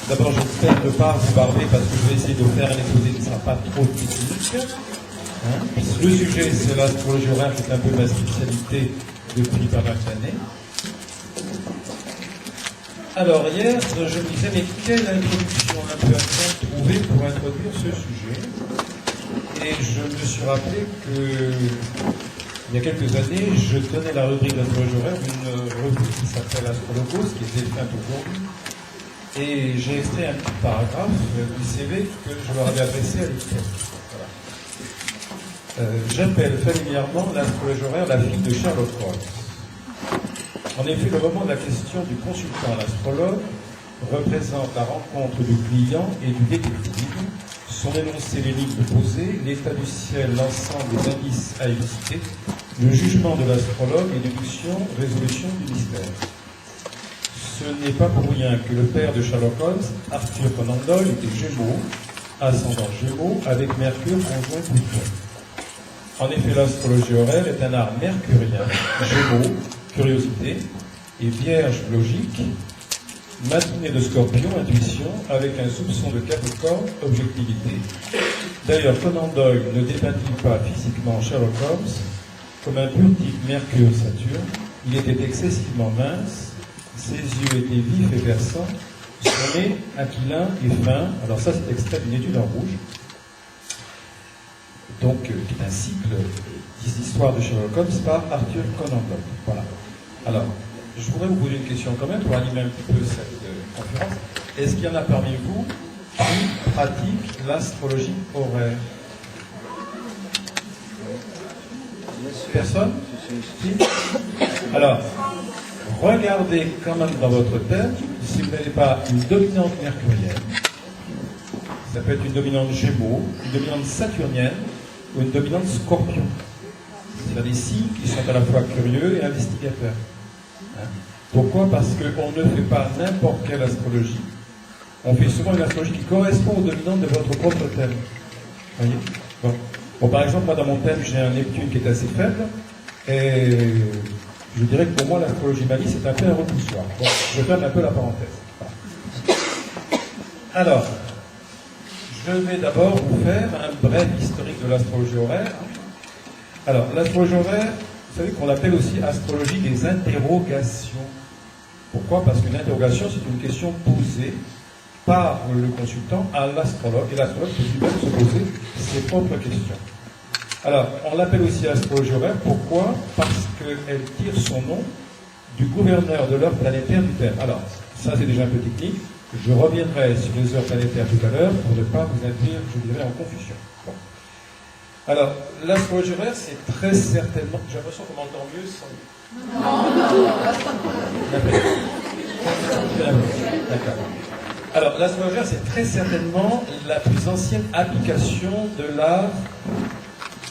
D'abord, j'espère ne pas vous parler parce que je vais essayer de faire un exposé qui ne sera pas trop technique. Le sujet, c'est l'astrologie horaire, qui est un peu ma spécialité depuis pas mal d'années. Alors, hier, je me disais, mais quelle introduction un peu à trouver pour introduire ce sujet? Et je me suis rappelé que, il y a quelques années, je tenais la rubrique d'astrologie horaire d'une revue qui s'appelle Astrologos, qui était éteinte aujourd'hui. Et j'ai extrait un petit paragraphe du CV que je leur avais adressé à l'époque. Voilà. J'appelle familièrement l'astrologie horaire la fille de Sherlock Holmes. En effet, le moment de la question du consultant à l'astrologue représente la rencontre du client et du détective, son énoncé l'énigme posée, l'état du ciel, l'ensemble des indices à élucider, le jugement de l'astrologue et déduction, résolution du mystère. Ce n'est pas pour rien que le père de Sherlock Holmes, Arthur Conan Doyle, était Gémeaux, ascendant Gémeaux, avec Mercure conjoint Pluton. En effet, l'astrologie horaire est un art mercurien, Gémeaux, curiosité, et Vierge, logique, matinée de Scorpion, intuition, avec un soupçon de Capricorne, objectivité. D'ailleurs, Conan Doyle ne dépeint-il pas physiquement Sherlock Holmes comme un pur type Mercure-Saturne? Il était excessivement mince, ses yeux étaient vifs et perçants, son nez aquilin et fin. Alors ça, c'est extrait d'une étude en rouge. Donc, qui est un cycle d'histoire de Sherlock Holmes par Arthur Conan Doyle. Voilà. Alors, je voudrais vous poser une question quand même pour animer un petit peu cette conférence. Est-ce qu'il y en a parmi vous qui pratiquent l'astrologie horaire? Personne? Si? Alors, regardez quand même dans votre tête si vous n'avez pas une dominante mercurienne. Ça peut être une dominante Gémeaux, une dominante saturnienne ou une dominante Scorpion. C'est des signes qui sont à la fois curieux et investigateurs. Pourquoi? Parce qu'on ne fait pas n'importe quelle astrologie. On fait souvent une astrologie qui correspond aux dominantes de votre propre thème. Voyez? Bon, par exemple, moi dans mon thème, j'ai un Neptune qui est assez faible, et je dirais que pour moi, l'astrologie malice c'est un peu un repoussoir. Bon, je ferme un peu la parenthèse. Voilà. Alors, je vais d'abord vous faire un bref historique de l'astrologie horaire. Alors, l'astrologie horaire, vous savez qu'on l'appelle aussi astrologie des interrogations. Pourquoi? Parce qu'une interrogation, c'est une question posée par le consultant à l'astrologue, et l'astrologue peut lui-même se poser ses propres questions. Alors, on l'appelle aussi astrologie horaire. Pourquoi? Parce qu'elle tire son nom du gouverneur de l'heure planétaire du thème. Alors, ça c'est déjà un peu technique. Je reviendrai sur les heures planétaires tout à l'heure pour ne pas vous induire, je dirais, en confusion. Bon. Alors, l'astrologie horaire, c'est très certainement... J'ai l'impression qu'on m'entend mieux sans... D'accord. Alors, l'astrologie horaire, c'est très certainement la plus ancienne application de l'art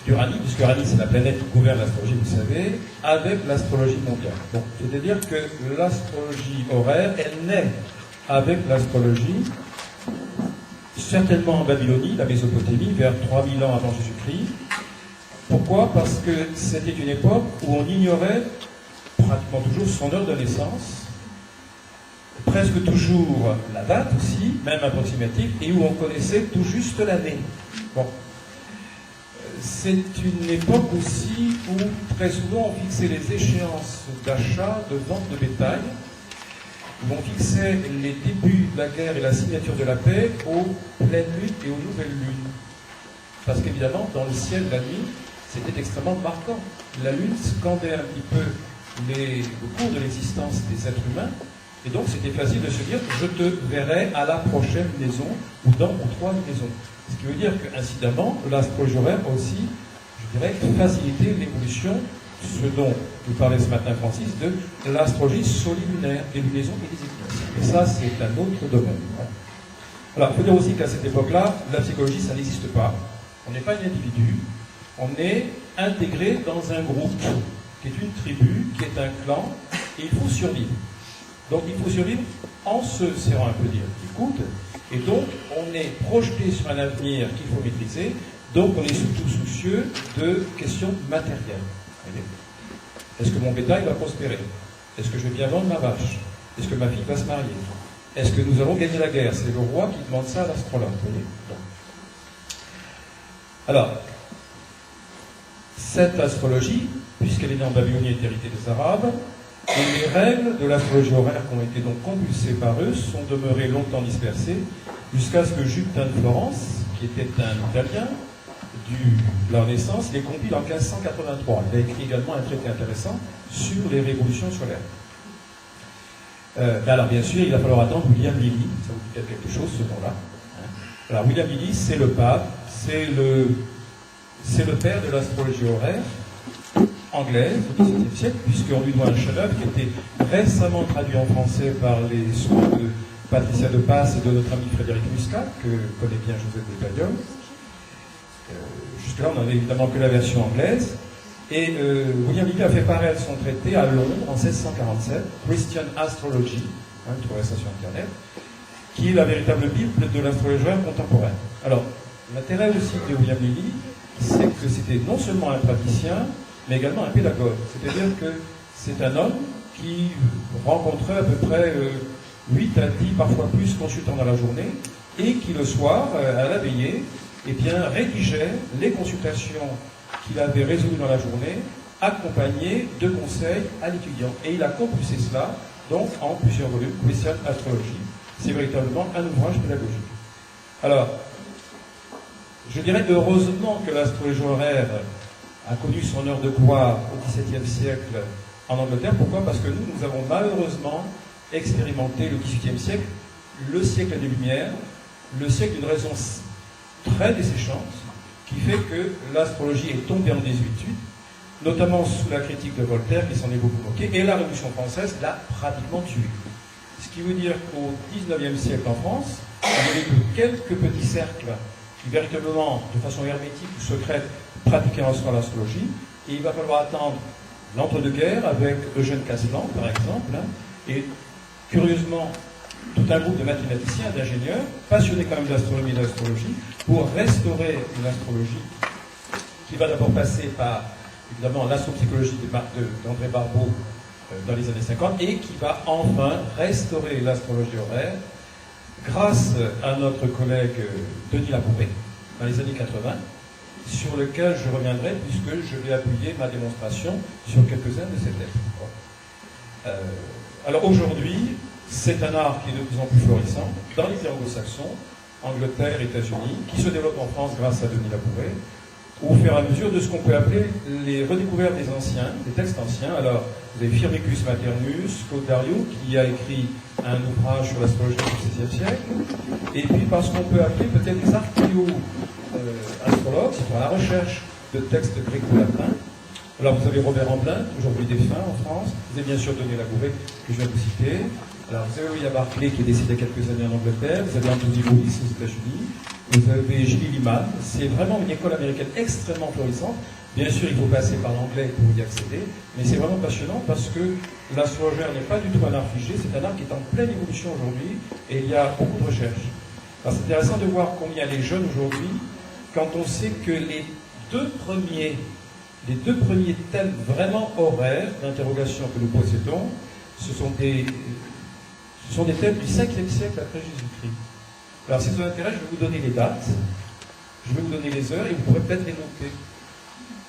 d'Uranie, puisque Uranie, c'est la planète qui gouverne l'astrologie, vous savez, avec l'astrologie mondiale. Bon, c'est-à-dire que l'astrologie horaire, elle naît avec l'astrologie, certainement en Babylonie, la Mésopotamie, vers 3000 ans avant Jésus-Christ. Pourquoi? Parce que c'était une époque où on ignorait pratiquement toujours son heure de naissance, presque toujours la date aussi, même approximative, et où on connaissait tout juste l'année. Bon. C'est une époque aussi où très souvent on fixait les échéances d'achat, de vente de bétail, où on fixait les débuts de la guerre et la signature de la paix aux pleines lunes et aux nouvelles lunes. Parce qu'évidemment, dans le ciel, la nuit, c'était extrêmement marquant. La lune scandait un petit peu le cours de l'existence des êtres humains, et donc c'était facile de se dire « je te verrai à la prochaine maison » ou « dans ou trois maisons ». Ce qui veut dire qu'incidemment, l'astrologie horaire a aussi, je dirais, facilité l'évolution, ce dont nous parlait ce matin Francis, de l'astrologie solilunaire, des lunaisons et des éclipses. Et ça, c'est un autre domaine. Alors, il faut dire aussi qu'à cette époque-là, la psychologie, ça n'existe pas. On n'est pas un individu, on est intégré dans un groupe, qui est une tribu, qui est un clan, et il faut survivre. Donc, il faut survivre en se serrant un peu dire du coude. Et donc, on est projeté sur un avenir qu'il faut maîtriser, donc on est surtout soucieux de questions matérielles. Est-ce que mon bétail va prospérer? Est-ce que je vais bien vendre ma vache? Est-ce que ma fille va se marier? Est-ce que nous allons gagner la guerre? C'est le roi qui demande ça à l'astrologue, vous voyez. Bon. Alors, cette astrologie, puisqu'elle est née en Babylonie et est héritée des Arabes, et les règles de l'astrologie horaire qui ont été donc compulsées par eux sont demeurées longtemps dispersées, jusqu'à ce que Jupin de Florence, qui était un Italien, de la Renaissance, les compile en 1583. Il a écrit également un traité intéressant sur les révolutions solaires. Alors bien sûr, il va falloir attendre William Lilly, ça vous dit quelque chose ce nom-là. Alors William Lilly, c'est le pape, c'est le père de l'astrologie horaire anglaise au XVIIe siècle, puisqu'on lui doit un chef-d'œuvre qui a été récemment traduit en français par les soins de Patricia de Passe et de notre ami Frédéric Muscat, que connaît bien Joseph Bétaillon. Jusque-là, on n'avait évidemment que la version anglaise. Et William Lilly a fait paraître son traité à Londres en 1647, Christian Astrology, vous trouverez ça sur Internet, qui est la véritable Bible de l'astrologie contemporaine. Alors, l'intérêt aussi de William Lilly, c'est que c'était non seulement un praticien, mais également un pédagogue. C'est-à-dire que c'est un homme qui rencontrait à peu près 8 à 10, parfois plus, consultants dans la journée, et qui le soir, à la veillée, eh bien, rédigeait les consultations qu'il avait résolues dans la journée, accompagnées de conseils à l'étudiant. Et il a compulsé cela, donc, en plusieurs volumes, Christian Astrology. C'est véritablement un ouvrage pédagogique. Alors, je dirais heureusement que l'astrologie horaire a connu son heure de gloire au XVIIe siècle en Angleterre. Pourquoi? Parce que nous avons malheureusement expérimenté le XVIIIe siècle, le siècle des Lumières, le siècle d'une raison très desséchante, qui fait que l'astrologie est tombée en désuétude, notamment sous la critique de Voltaire, qui s'en est beaucoup moqué, et la Révolution française l'a pratiquement tué. Ce qui veut dire qu'au XIXe siècle en France, il n'y avait que quelques petits cercles qui, véritablement, de façon hermétique ou secrète, pratiquaient l'astrologie, et il va falloir attendre l'entre-deux-guerres avec Eugène Castelans, par exemple, et curieusement, tout un groupe de mathématiciens, d'ingénieurs, passionnés quand même d'astronomie et d'astrologie, pour restaurer une astrologie qui va d'abord passer par, évidemment, l'astropsychologie d'André Barbeau dans les années 50, et qui va enfin restaurer l'astrologie horaire grâce à notre collègue Denis Labouré, dans les années 80, sur lequel je reviendrai, puisque je vais appuyer ma démonstration sur quelques-uns de ces thèmes. Alors aujourd'hui, c'est un art qui est de plus en plus florissant dans les anglo-saxons, Angleterre, États-Unis, qui se développe en France grâce à Denis Labouré, au fur et à mesure de ce qu'on peut appeler les redécouvertes des anciens, des textes anciens. Alors, vous avez Firmicus Maternus, Claude Dario, qui a écrit un ouvrage sur l'astrologie du XVIe siècle, et puis parce qu'on peut appeler peut-être des archéo-astrologues, c'est-à-dire la recherche de textes gréco-latins. Alors, vous avez Robert Amblin, aujourd'hui défunt en France, vous avez bien sûr Denis Labouré, que je viens de vous citer. Alors, vous avez William Barclay, qui est décédé il y a quelques années en Angleterre, vous avez Anthony Willis aux États-Unis, vous avez Gilles Liman. C'est vraiment une école américaine extrêmement florissante. Bien sûr, il faut passer par l'anglais pour y accéder, mais c'est vraiment passionnant parce que l'astrologie n'est pas du tout un art figé, c'est un art qui est en pleine évolution aujourd'hui et il y a beaucoup de recherches. Alors, c'est intéressant de voir combien les jeunes aujourd'hui, quand on sait que les deux premiers thèmes vraiment horaires d'interrogation que nous possédons, ce sont des thèmes du 5e siècle après Jésus-Christ. Alors, si ça vous intéresse, je vais vous donner les dates, je vais vous donner les heures, et vous pourrez peut-être les noter.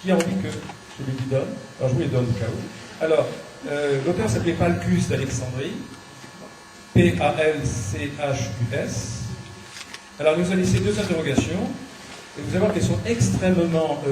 Qui a envie que je les lui donne? Alors, je vous les donne au cas où. Alors, l'auteur s'appelait Palcus d'Alexandrie, P-A-L-C-H-U-S. Alors, il nous a laissé deux interrogations, et vous allez voir qu'elles sont extrêmement